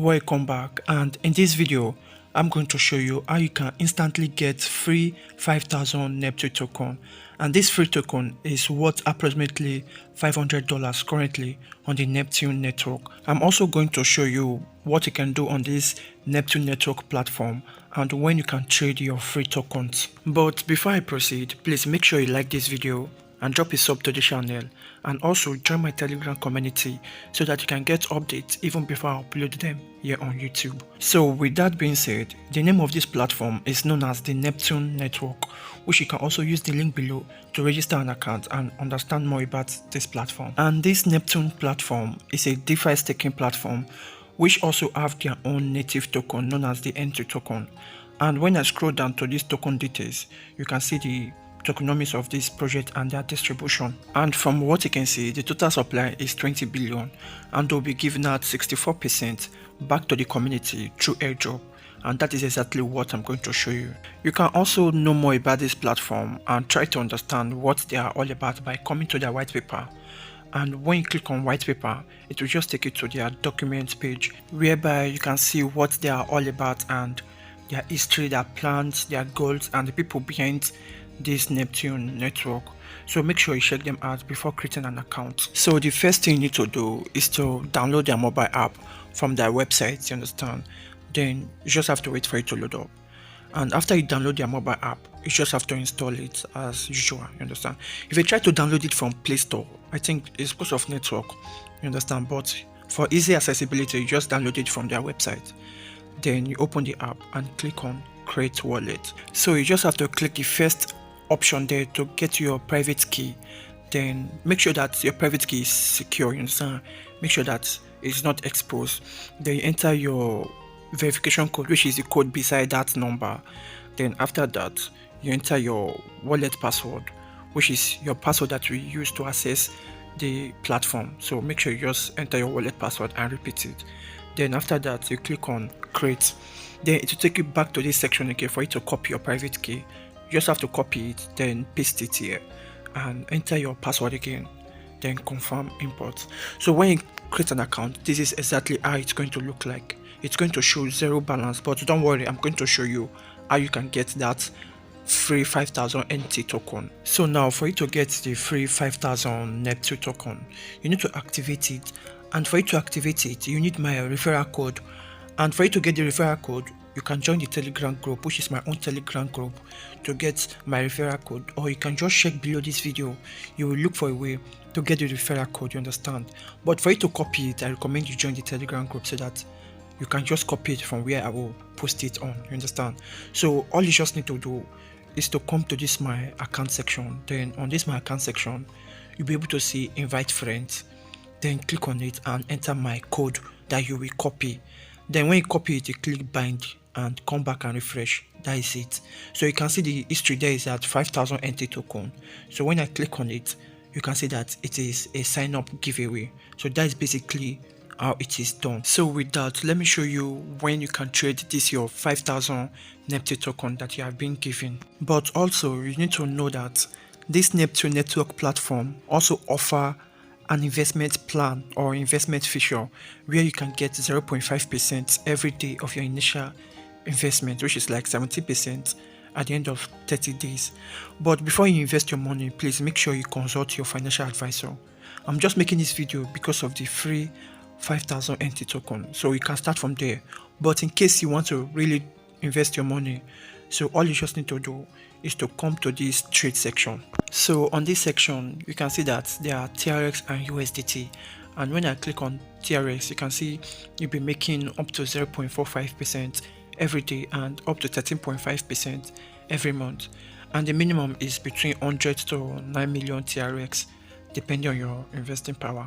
Welcome back, and in this video I'm going to show you how you can instantly get free 5,000 Neptune token, and this free token is worth approximately $500 currently on the Neptune network. I'm also going to show you what you can do on this Neptune network platform and when you can trade your free tokens. But before I proceed, please make sure you like this video and drop a sub to the channel, and also join my Telegram community so that you can get updates even before I upload them here on YouTube. So with that being said, the name of this platform is known as the Neptune Network, which you can also use the link below to register an account and understand more about this platform. And this Neptune platform is a DeFi staking platform which also have their own native token known as the N2 token. And when I scroll down to these token details, you can see the tokenomics of this project and their distribution. And from what you can see, the total supply is 20 billion, and they'll be giving out 64% back to the community through Airdrop, and that is exactly what I'm going to show you. You can also know more about this platform and try to understand what they are all about by coming to their white paper. And when you click on white paper, it will just take you to their documents page, whereby you can see what they are all about and their history, their plans, their goals, and the people behind this Neptune network. So make sure you check them out before creating an account. So the first thing you need to do is to download their mobile app from their website, you understand. Then you just have to wait for it to load up, and after you download their mobile app, you just have to install it as usual, you understand. If you try to download it from Play Store, I think it's because of network, you understand, but for easy accessibility, you just download it from their website. Then you open the app and click on create wallet. So you just have to click the first option there to get your private key. Then make sure that your private key is secure, you understand. Make sure that it's not exposed. Then you enter your verification code, which is the code beside that number. Then after that, you enter your wallet password, which is your password that we use to access the platform. So make sure you just enter your wallet password and repeat it. Then after that, you click on create. Then it will take you back to this section again for you to copy your private key. You just have to copy it, then paste it here and enter your password again, then confirm import. So when you create an account, this is exactly how it's going to look like. It's going to show zero balance, but don't worry, I'm going to show you how you can get that free 5,000 NT token. So now for you to get the free 5,000 Neptune token, you need to activate it, and for you to activate it, you need my referral code. And for you to get the referral code, you can join the Telegram group, which is my own Telegram group, to get my referral code, or you can just check below this video. You will look for a way to get the referral code, you understand. But for you to copy it, I recommend you join the Telegram group so that you can just copy it from where I will post it on, you understand. So all you just need to do is to come to this my account section. Then on this my account section, you'll be able to see invite friends. Then click on it and enter my code that you will copy. Then when you copy it, you click bind and come back and refresh. That is it. So you can see the history there is at 5,000 NT token. So when I click on it, you can see that it is a sign up giveaway. So that is basically how it is done. So with that, let me show you when you can trade this your 5,000 Neptune token that you have been given. But also you need to know that this Neptune network platform also offer an investment plan or investment feature where you can get 0.5% every day of your initial investment, which is like 70% at the end of 30 days. But before you invest your money, please make sure you consult your financial advisor. I'm just making this video because of the free 5,000 NT token, so you can start from there. But in case you want to really invest your money, so all you just need to do is to come to this trade section. So on this section, you can see that there are TRX and USDT, and when I click on TRX, you can see you'll be making up to 0.45% every day and up to 13.5% every month, and the minimum is between 100 to 9 million TRX depending on your investing power.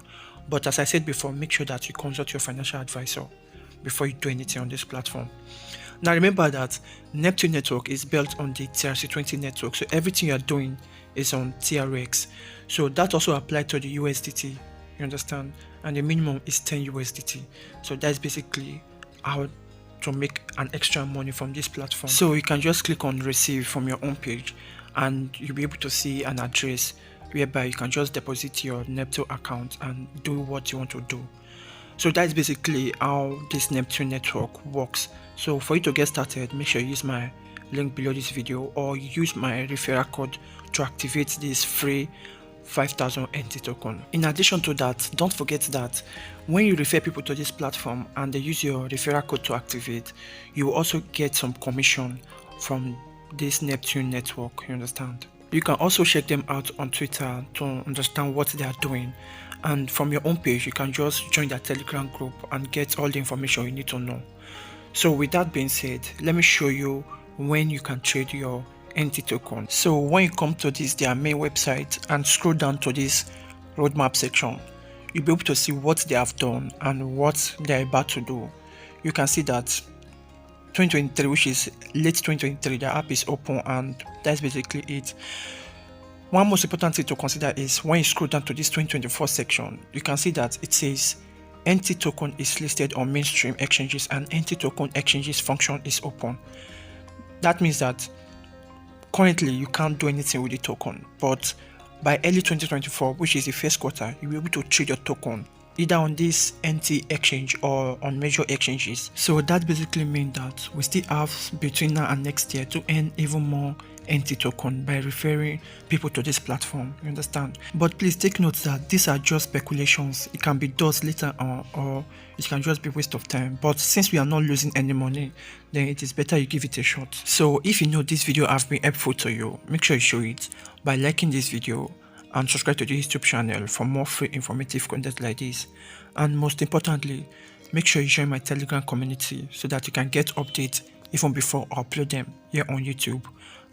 But as I said before, make sure that you consult your financial advisor before you do anything on this platform. Now remember that Neptune Network is built on the TRC20 network, so everything you are doing is on TRX. So that also applies to the USDT, you understand, and the minimum is 10 USDT. So that's basically how to make an extra money from this platform. So you can just click on receive from your own page and you'll be able to see an address whereby you can just deposit your Neptune account and do what you want to do. So that's basically how this Neptune network works. So for you to get started, make sure you use my link below this video or use my referral code to activate this free 5,000 NT token. In addition to that, don't forget that when you refer people to this platform and they use your referral code to activate, you will also get some commission from this Neptune network, you understand? You can also check them out on Twitter to understand what they are doing, and from your own page you can just join their Telegram group and get all the information you need to know. So with that being said, let me show you when you can trade your NT token. So when you come to this their main website and scroll down to this roadmap section, you'll be able to see what they have done and what they're about to do. You can see that 2023, which is late 2023, the app is open, and that's basically it. One most important thing to consider is when you scroll down to this 2024 section, you can see that it says NT token is listed on mainstream exchanges and NT token exchanges function is open. That means that currently you can't do anything with the token, but by early 2024, which is the first quarter, you'll be able to trade your token either on this NT exchange or on major exchanges. So that basically means that we still have between now and next year to earn even more NT token by referring people to this platform, you understand? But please take note that these are just speculations. It can be done later on, or it can just be waste of time. But since we are not losing any money, then it is better you give it a shot. So if you know this video has been helpful to you, make sure you show it by liking this video and subscribe to the YouTube channel for more free informative content like this. And most importantly, make sure you join my Telegram community so that you can get updates even before I upload them here on YouTube.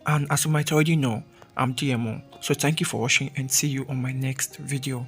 And as you might already know, I'm DMO. So thank you for watching and see you on my next video.